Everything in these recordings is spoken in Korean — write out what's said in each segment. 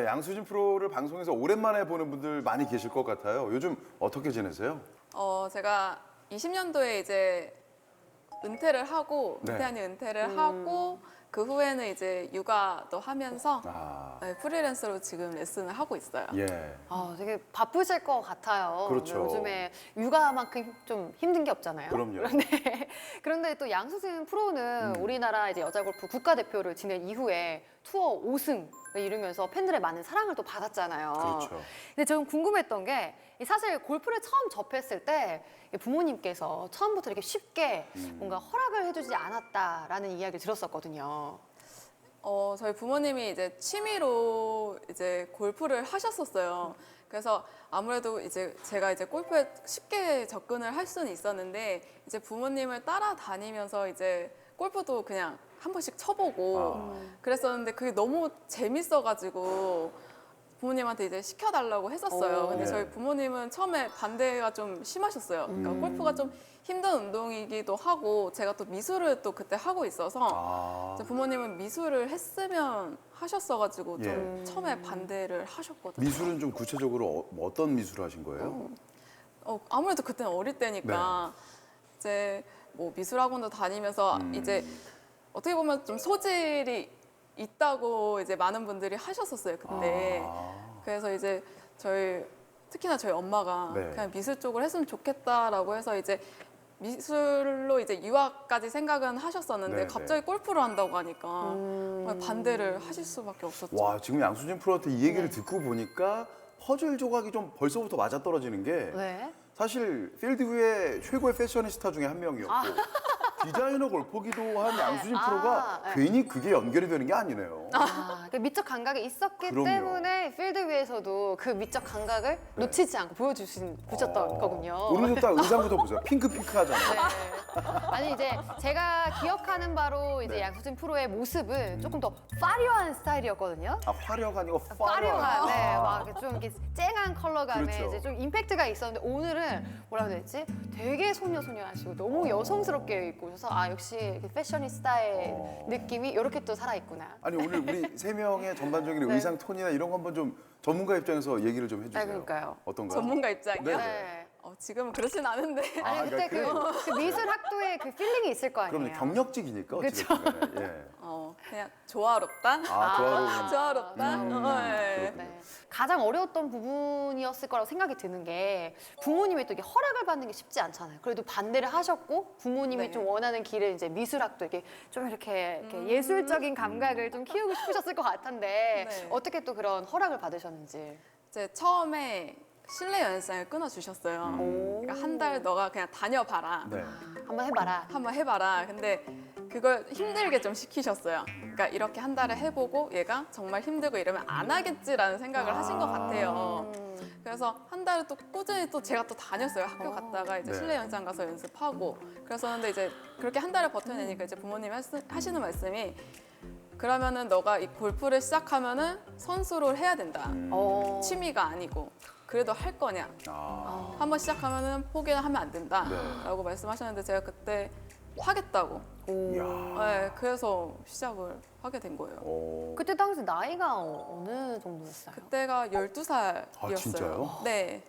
양수진 프로를 방송에서 오랜만에 보는 분들 많이 계실 것 같아요. 요즘 어떻게 지내세요? 제가 20년도에 이제 은퇴를 하고 네. 은퇴 아닌 은퇴를 하고 그 후에는 이제 육아도 하면서 네, 프리랜서로 지금 레슨을 하고 있어요. 예. 되게 바쁘실 것 같아요. 그렇죠. 요즘에 육아만큼 좀 힘든 게 없잖아요. 그럼요. 그런데 또 양수진 프로는 우리나라 이제 여자 골프 국가대표를 지낸 이후에 투어 5승을 이루면서 팬들의 많은 사랑을 또 받았잖아요. 그렇죠. 근데 저는 궁금했던 게 사실 골프를 처음 접했을 때 부모님께서 처음부터 이렇게 쉽게 뭔가 허락을 해주지 않았다라는 이야기를 들었었거든요. 저희 부모님이 이제 취미로 이제 골프를 하셨었어요. 그래서 아무래도 이제 제가 이제 골프에 쉽게 접근을 할 수는 있었는데 이제 부모님을 따라다니면서 이제 골프도 그냥 한 번씩 쳐보고 그랬었는데 그게 너무 재밌어가지고 부모님한테 이제 시켜달라고 했었어요. 근데 네. 저희 부모님은 처음에 반대가 좀 심하셨어요. 그러니까 골프가 좀 힘든 운동이기도 하고 제가 또 미술을 또 그때 하고 있어서 이제 부모님은 미술을 했으면 하셨어가지고 좀 처음에 반대를 하셨거든요. 미술은 좀 구체적으로 어떤 미술을 하신 거예요? 아무래도 그때는 어릴 때니까 이제 뭐 미술학원도 다니면서 이제 어떻게 보면 좀 소질이 있다고 이제 많은 분들이 하셨었어요 그때. 그래서 이제 특히나 저희 엄마가 네. 그냥 미술 쪽을 했으면 좋겠다라고 해서 이제 미술로 이제 유학까지 생각은 하셨었는데 네, 갑자기 골프를 한다고 하니까 반대를 하실 수밖에 없었죠. 와, 지금 양수진 프로한테 이 얘기를 듣고 보니까 퍼즐 조각이 좀 벌써부터 맞아떨어지는 게 네. 사실 필드위의 최고의 패셔니스타 중에 한 명이었고 디자이너 골퍼기도 한 양수진 프로가 네. 괜히 그게 연결이 되는 게 아니네요. 그 미적 감각이 있었기 그럼요. 때문에 필드 위에서도 그 미적 감각을 놓치지 않고 보여주셨던 거군요. 오늘도 딱 의상부터 보세요. 핑크 하잖아요. 네. 아니 이제 제가 기억하는 바로 이제 네. 양수진 프로의 모습은 조금 더 파리어한 스타일이었거든요. 아, 화려가 아니고 파리어한, 네, 막 좀 이렇게 쨍한 컬러감에 그렇죠. 이제 좀 임팩트가 있었는데 오늘은 뭐라고 해야 되지? 되게 소녀소녀하시고 너무 여성스럽게 입고 오셔서 역시 이렇게 패셔니스타의 느낌이 이렇게 또 살아있구나. 아니 오늘 우리 세 명의 전반적인 네. 의상 톤이나 이런 거 한번 좀 전문가 입장에서 얘기를 좀 해주세요. 그러니까요. 어떤가요? 전문가 입장이요? 네. 지금은 그렇진 않은데. 아니 그때 그러니까 그 미술 학도의 그 필링이 있을 거 아니에요. 그럼 경력직이니까 그쵸. 어찌됐든 간에. 예. 그냥 조화롭다? 조화로운. 조화롭다? 네. 네. 가장 어려웠던 부분이었을 거라고 생각이 드는 게 부모님의 또 이게 허락을 받는 게 쉽지 않잖아요. 그래도 반대를 하셨고 부모님이 네. 좀 원하는 길을 이제 미술학도 이렇게 예술적인 감각을 좀 키우고 싶으셨을 것 같은데 네. 어떻게 또 그런 허락을 받으셨는지. 이제 처음에 실내 연습장을 끊어주셨어요. 그러니까 한 달 너가 그냥 다녀봐라. 네. 한번 해봐라. 한번 해봐라. 근데 그걸 힘들게 좀 시키셨어요. 그러니까 이렇게 한 달을 해보고 얘가 정말 힘들고 이러면 안 하겠지라는 생각을 하신 것 같아요. 그래서 한 달을 또 꾸준히 또 제가 또 다녔어요. 학교 갔다가 이제 네. 실내 연습장 가서 연습하고 그랬었는데 이제 그렇게 한 달을 버텨내니까 이제 부모님이 하시는 말씀이 그러면은 너가 이 골프를 시작하면은 선수를 해야 된다. 취미가 아니고 그래도 할 거냐. 한번 시작하면은 포기를 하면 안 된다. 네. 라고 말씀하셨는데 제가 그때 하겠다고. 이야. 네, 그래서 시작을 하게 된 거예요. 그때 당시 나이가 어느 정도였어요? 그때가 12살이었어요. 아, 진짜요? 네.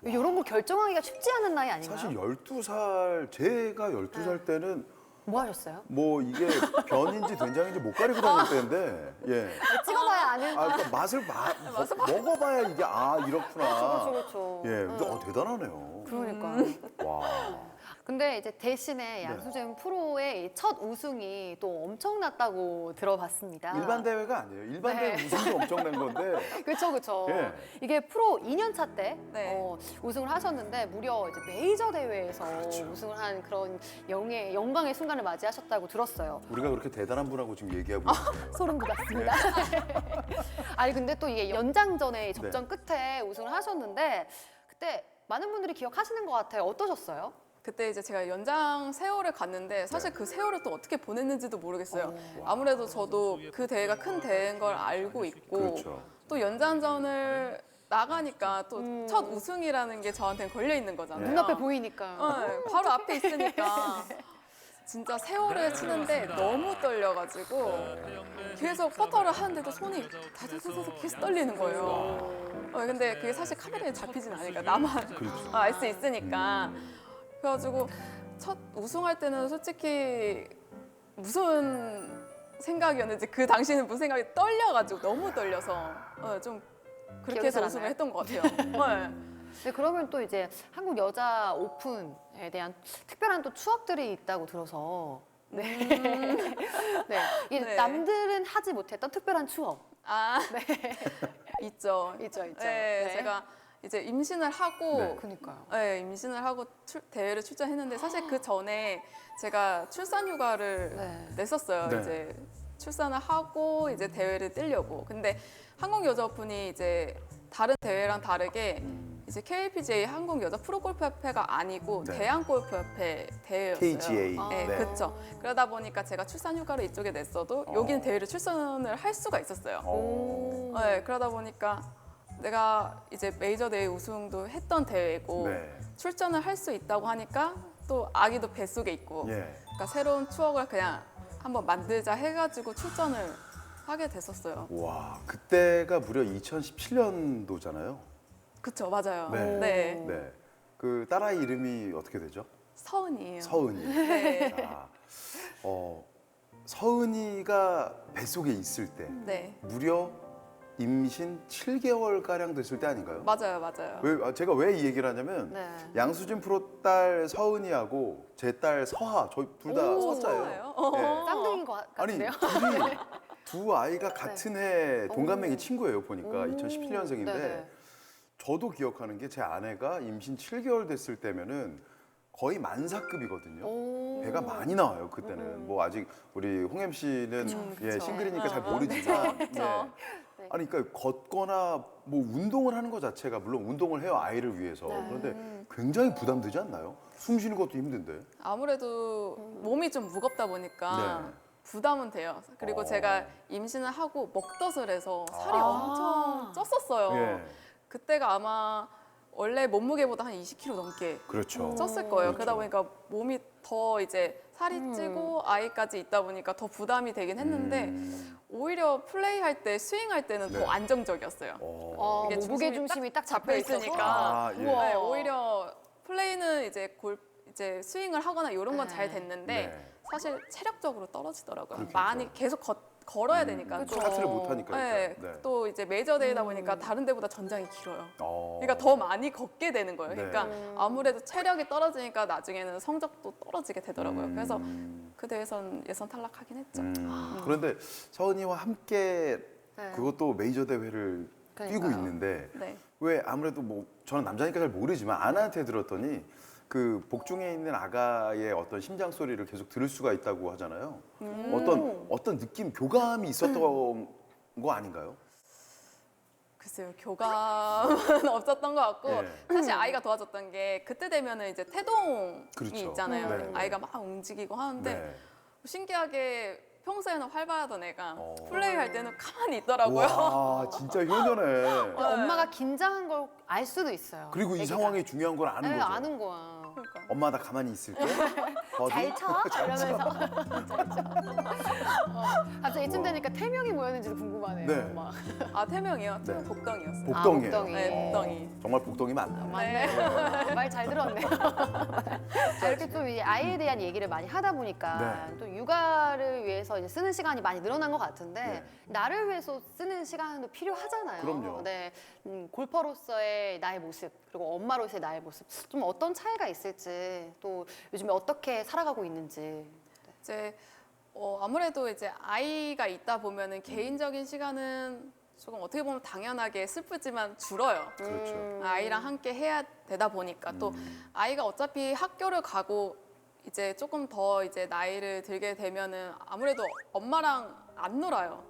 이런 걸 결정하기가 쉽지 않은 나이 아닌가요? 사실 12살, 제가 12살 때는 뭐 하셨어요? 뭐 이게 변인지 된장인지 못 가리고 다닐 때인데, 예. 찍어봐야 아는. 그러니까 맛을 먹어봐야 이게 이렇구나. 그렇죠. 예, 근데 대단하네요. 그러니까. 와. 근데 이제 대신에 양수진 프로의 이첫 우승이 또 엄청났다고 들어봤습니다. 일반 대회가 아니에요. 일반 대회 네. 우승도 엄청난 건데. 그렇죠. 예. 이게 프로 2년 차 때 네. 우승을 하셨는데 무려 이제 메이저 대회에서 우승을 한 그런 영광의 순간을 맞이하셨다고 들었어요. 우리가 그렇게 대단한 분하고 지금 얘기하고 있어요. 소름 돋았습니다. 아니 근데 또 이게 연장전에 접전 끝에 우승을 하셨는데 그때 많은 분들이 기억하시는 것 같아요. 어떠셨어요? 그때 이제 제가 연장 세월을 갔는데 사실 그 세월을 또 어떻게 보냈는지도 모르겠어요. 네. 아무래도 저도 그 대회가 큰 대회인 걸 알고 있고 그렇죠. 또 연장전을 나가니까 또 첫 우승이라는 게 저한테는 걸려 있는 거잖아요. 눈앞에 보이니까. 네, 바로 앞에 있으니까. 진짜 세월을 치는데 너무 떨려가지고 계속 퍼터를 하는데도 손이 다다다다 계속 떨리는 거예요. 근데 그게 사실 카메라에 잡히진 않으니까 나만 알 수 있으니까. 그래가지고 첫 우승할 때는 솔직히 무슨 생각이었는지 그 당시에는 무슨 생각이 떨려가지고 너무 떨려서 좀 그렇게 기억이 해서 잘 안 우승을 나요? 했던 것 같아요. 네. 네, 그러면 또 이제 한국 여자 오픈에 대한 특별한 또 추억들이 있다고 들어서 네. 네. 이 네. 남들은 하지 못했던 특별한 추억. 아, 있죠. 있죠. 네, 제가 이제 임신을 하고 네. 그니까요. 네, 임신을 하고 대회를 출전했는데 사실 그 전에 제가 출산 휴가를 네. 냈었어요. 네. 이제 출산을 하고 이제 대회를 뛰려고. 근데 한국 여자 오픈이 이제 다른 대회랑 다르게 이제 KLPGA 한국 여자 프로골프협회가 아니고 네. 대한골프협회 대회였어요. KGA. 네, 네. 그렇죠. 그러다 보니까 제가 출산 휴가를 이쪽에 냈어도 여기는 대회를 출전을 할 수가 있었어요. 네, 그러다 보니까 내가 이제 메이저 대회 우승도 했던 대회고 네. 출전을 할 수 있다고 하니까 또 아기도 뱃속에 있고 예. 그러니까 새로운 추억을 그냥 한번 만들자 해가지고 출전을 하게 됐었어요. 와, 그때가 무려 2017년도잖아요. 그쵸, 맞아요. 네. 네. 네. 그 딸아이 이름이 어떻게 되죠? 서은이에요. 서은이. 네. 자, 서은이가 뱃속에 있을 때 네. 무려 임신 7개월 가량 됐을 때 아닌가요? 맞아요, 맞아요. 제가 왜 이 얘기를 하냐면 네. 양수진 프로 딸 서은이하고 제 딸 서하 저희 둘 다 오, 서자예요. 서하예요? 네. 쌍둥이인 것 아니 같은데요? 둘이 두 아이가 같은 해 동갑내기 친구예요 보니까 오. 2017년생인데 네네. 저도 기억하는 게 제 아내가 임신 7개월 됐을 때면은 거의 만사급이거든요. 오. 배가 많이 나와요 그때는. 뭐 아직 우리 홍 MC는 예, 그쵸. 싱글이니까 잘 어, 모르지만 그쵸. 네. 아니 그러니까 걷거나 뭐 운동을 하는 것 자체가 물론 운동을 해요 아이를 위해서. 네. 그런데 굉장히 부담되지 않나요? 숨 쉬는 것도 힘든데. 아무래도 몸이 좀 무겁다 보니까 네. 부담은 돼요. 그리고 어. 제가 임신을 하고 먹덧을 해서 살이 아. 엄청 쪘었어요. 예. 그때가 아마 원래 몸무게보다 한 20kg 넘게 그렇죠. 쪘을 거예요. 그렇죠. 그러다 보니까 몸이 더 이제 살이 찌고 아이까지 있다 보니까 더 부담이 되긴 했는데 오히려 플레이할 때 스윙할 때는 네. 더 안정적이었어요. 이게 무게 중심이 중심이 딱 잡혀 잡혀 있어서. 있으니까. 아, 예. 우와. 네, 오히려 플레이는 이제 스윙을 하거나 이런 건 잘 네. 됐는데 네. 사실 체력적으로 떨어지더라고요. 그렇겠죠. 많이 계속 걸어야 되니까. 그쵸. 또, 스타트를 못 하니까. 네, 일단. 네. 또 이제 메이저 대회다 보니까 다른 데보다 전장이 길어요. 어. 그러니까 더 많이 걷게 되는 거예요. 네. 그러니까 아무래도 체력이 떨어지니까 나중에는 성적도 떨어지게 되더라고요. 그래서 음. 그 대회선 예선 탈락하긴 했죠. 그런데 서은이와 함께 네. 그것도 메이저 대회를 뛰고 그러니까요. 있는데 네. 왜 아무래도 뭐 저는 남자니까 잘 모르지만 아내한테 들었더니 그 복중에 있는 아가의 어떤 심장 소리를 계속 들을 수가 있다고 하잖아요. 어떤 느낌 교감이 있었던 거 아닌가요? 글쎄요, 교감은 없었던 것 같고 네. 사실 아이가 도와줬던 게 그때 되면은 이제 태동이 그렇죠. 있잖아요. 네. 아이가 막 움직이고 하는데 네. 신기하게 평소에는 활발하던 애가 어. 플레이할 때는 가만히 있더라고요. 와 진짜 효녀네. 엄마가 긴장한 걸 알 수도 있어요. 그리고 이 애기가. 상황이 중요한 걸 아는 네, 거죠. 아는 거야. 그러니까. 엄마 나 가만히 있을게. 어디? 잘 쳐? 이러면서. 갑자기 이쯤 되니까 태명이 뭐였는지도 궁금하네요. 네. 막. 아 태명이요? 태명 네. 복덩이였어요. 복덩이에요. 복덩이. 네, 복덩이. 정말 복덩이 맞나? 맞네. 말 잘 들었네요. 자, 이렇게 또 이 아이에 대한 얘기를 많이 하다 보니까 네. 또 육아를 위해서 이제 쓰는 시간이 많이 늘어난 것 같은데 네. 나를 위해서 쓰는 시간도 필요하잖아요. 그럼요. 네, 골퍼로서의 나의 모습 그리고 엄마로서의 나의 모습 좀 어떤 차이가 있을지 또 요즘에 어떻게 살아가고 있는지. 이제 아무래도 이제 아이가 있다 보면은 개인적인 시간은 조금 어떻게 보면 당연하게 슬프지만 줄어요. 그렇죠. 아이랑 함께 해야 되다 보니까 또 아이가 어차피 학교를 가고 이제 조금 더 이제 나이를 들게 되면은 아무래도 엄마랑 안 놀아요.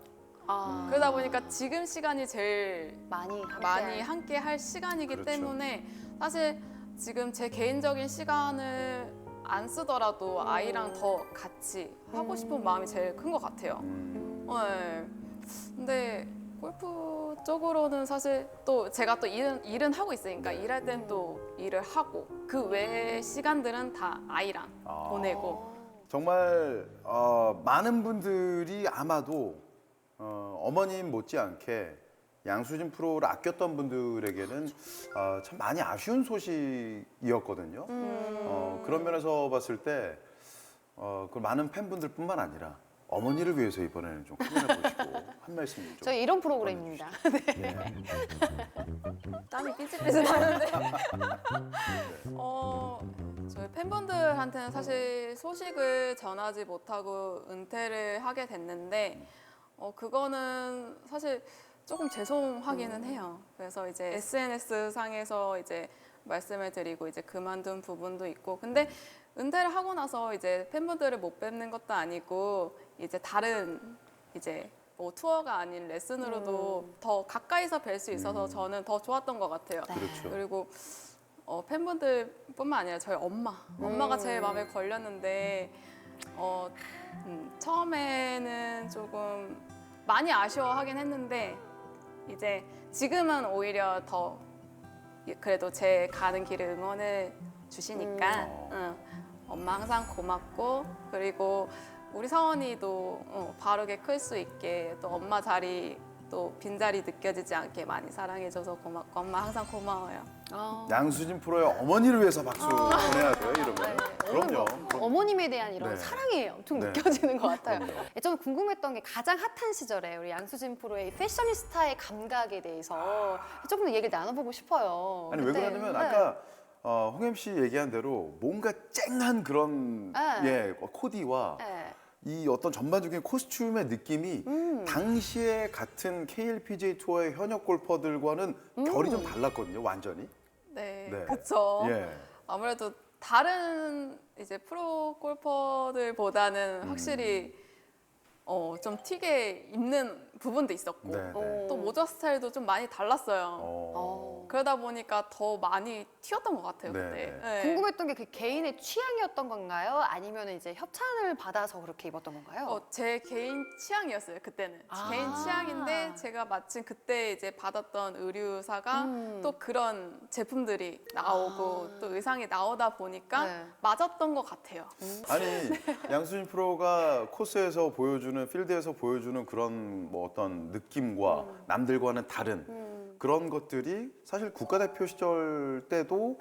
아, 그러다 보니까 지금 시간이 제일 많이 함께 할 시간이기 그렇죠. 때문에 사실 지금 제 개인적인 시간을 안 쓰더라도 아이랑 더 같이 하고 싶은 마음이 제일 큰 것 같아요. 네. 근데 골프 쪽으로는 사실 또 제가 또 일은 하고 있으니까 일할 땐 또 일을 하고 그 외의 시간들은 다 아이랑 아. 보내고 정말 많은 분들이 아마도 어머님 못지않게 양수진 프로를 아꼈던 분들에게는 참 많이 아쉬운 소식이었거든요. 그런 면에서 봤을 때 그 많은 팬분들뿐만 아니라 어머니를 위해서 이번에는 좀 확인해 보시고 한 말씀 좀. 저희 이런 프로그램입니다. 땀이 삐질삐질하는데. 저희 팬분들한테는 사실 소식을 전하지 못하고 은퇴를 하게 됐는데, 그거는 사실 조금 죄송하기는 해요. 그래서 이제 SNS 상에서 이제 말씀을 드리고 이제 그만둔 부분도 있고, 근데 은퇴를 하고 나서 이제 팬분들을 못 뵙는 것도 아니고 이제 다른 이제 뭐 투어가 아닌 레슨으로도 더 가까이서 뵐 수 있어서 저는 더 좋았던 것 같아요. 그렇죠. 그리고 팬분들뿐만 아니라 저희 엄마가 제일 마음에 걸렸는데 처음에는 조금 많이 아쉬워하긴 했는데 이제 지금은 오히려 더 그래도 제 가는 길을 응원해 주시니까 엄마 항상 고맙고, 그리고 우리 서원이도 바르게 클 수 있게 또 엄마 자리 또 빈자리 느껴지지 않게 많이 사랑해줘서 고맙고, 엄마 항상 고마워요. 양수진 프로의 어머니를 위해서 박수 보내야 돼요, 이러면. 그럼요. 어머님에 대한 이런 네. 사랑이 엄청 네. 느껴지는 것 같아요. 그럼요. 저는 궁금했던 게 가장 핫한 시절에 우리 양수진 프로의 패셔니스타의 감각에 대해서 조금 더 얘기를 나눠보고 싶어요. 아니 왜 그때, 그러냐면 네. 아까 홍엠 씨 얘기한 대로 뭔가 쨍한 그런 네. 코디와 네. 이 어떤 전반적인 코스튬의 느낌이 당시에 같은 KLPGA 투어의 현역 골퍼들과는 결이 좀 달랐거든요, 완전히. 네, 네. 그쵸. 예. 아무래도 다른 이제 프로 골퍼들보다는 확실히 좀 튀게 입는 부분도 있었고, 네, 네. 또 모자 스타일도 좀 많이 달랐어요. 어. 그러다 보니까 더 많이 튀었던 것 같아요, 네, 그때. 네. 네. 궁금했던 게 그 개인의 취향이었던 건가요? 아니면 이제 협찬을 받아서 그렇게 입었던 건가요? 제 개인 취향이었어요, 그때는. 개인 취향인데 제가 마침 그때 이제 받았던 의류사가 또 그런 제품들이 나오고 또 의상이 나오다 보니까 네. 맞았던 것 같아요. 아니 양수진 프로가 코스에서 보여주는 필드에서 보여주는 그런 뭐 어떤 느낌과 남들과는 다른 그런 것들이 사실 국가대표 시절 때도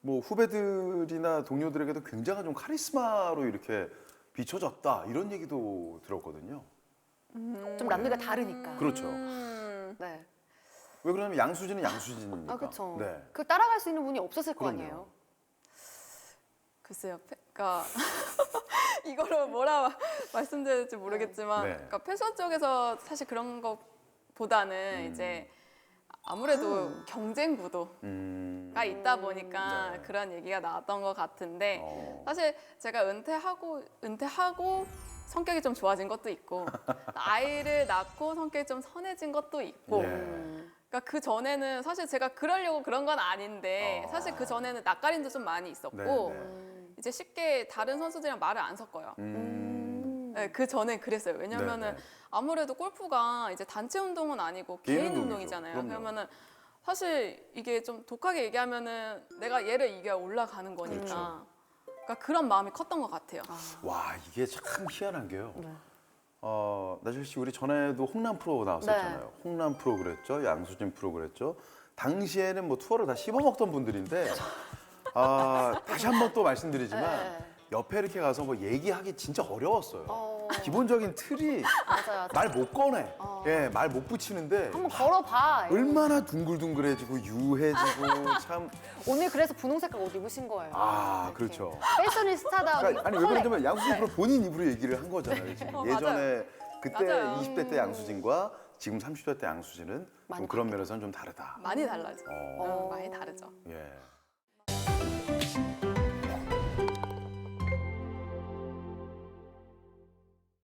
뭐 후배들이나 동료들에게도 굉장한 좀 카리스마로 이렇게 비춰졌다 이런 얘기도 들었거든요. 좀 남들과 다르니까. 그렇죠. 네. 왜 그러냐면 양수진은 양수진이니까. 그렇죠. 네. 그 따라갈 수 있는 분이 없었을 거 그럼요. 아니에요. 글쎄요, 그러니까 이거를 뭐라 말씀드려야 될지 모르겠지만, 네. 그러니까 패션 쪽에서 사실 그런 것보다는 이제 아무래도 경쟁 구도가 있다 보니까 네. 그런 얘기가 나왔던 것 같은데, 어. 사실 제가 은퇴하고 성격이 좀 좋아진 것도 있고, 아이를 낳고 성격이 좀 선해진 것도 있고. 예. 그러니까 그 전에는 사실 제가 그러려고 그런 건 아닌데, 사실 그 전에는 낯가림도 좀 많이 있었고, 네, 네. 이제 쉽게 다른 선수들이랑 말을 안 섞어요. 네, 그 전엔 그랬어요. 왜냐면은 네, 네. 아무래도 골프가 이제 단체 운동은 아니고 개인 개인 운동이죠. 운동이잖아요. 그럼요. 그러면은 사실 이게 좀 독하게 얘기하면은 내가 얘를 이겨야 올라가는 거니까. 그렇죠. 그러니까 그런 마음이 컸던 것 같아요. 와 이게 참 희한한 게요. 네. 나실 씨 우리 전에도 홍남 프로 나왔었잖아요. 네. 홍남 프로 그랬죠, 양수진 프로 그랬죠. 당시에는 뭐 투어를 다 씹어먹던 분들인데 다시 한 번 또 말씀드리지만 네. 옆에 이렇게 가서 뭐 얘기하기 진짜 어려웠어요. 어. 기본적인 틀이 맞아요. 말 못 꺼내, 예, 말 못 붙이는데 한번 걸어봐. 얼마나 둥글둥글해지고 유해지고 참. 오늘 그래서 분홍 색깔 옷 입으신 거예요. 이렇게. 그렇죠. 패셔니스타다. 그러니까, 아니 왜 그러냐면 양수진 프로 본인 입으로 얘기를 한 거잖아요. 지금. 맞아요. 예전에 그때 맞아요. 20대 때 양수진과 지금 30대 때 양수진은 좀 많이 그런 면에서는 좀 다르다. 많이 달라져. 어. 많이 다르죠. 예.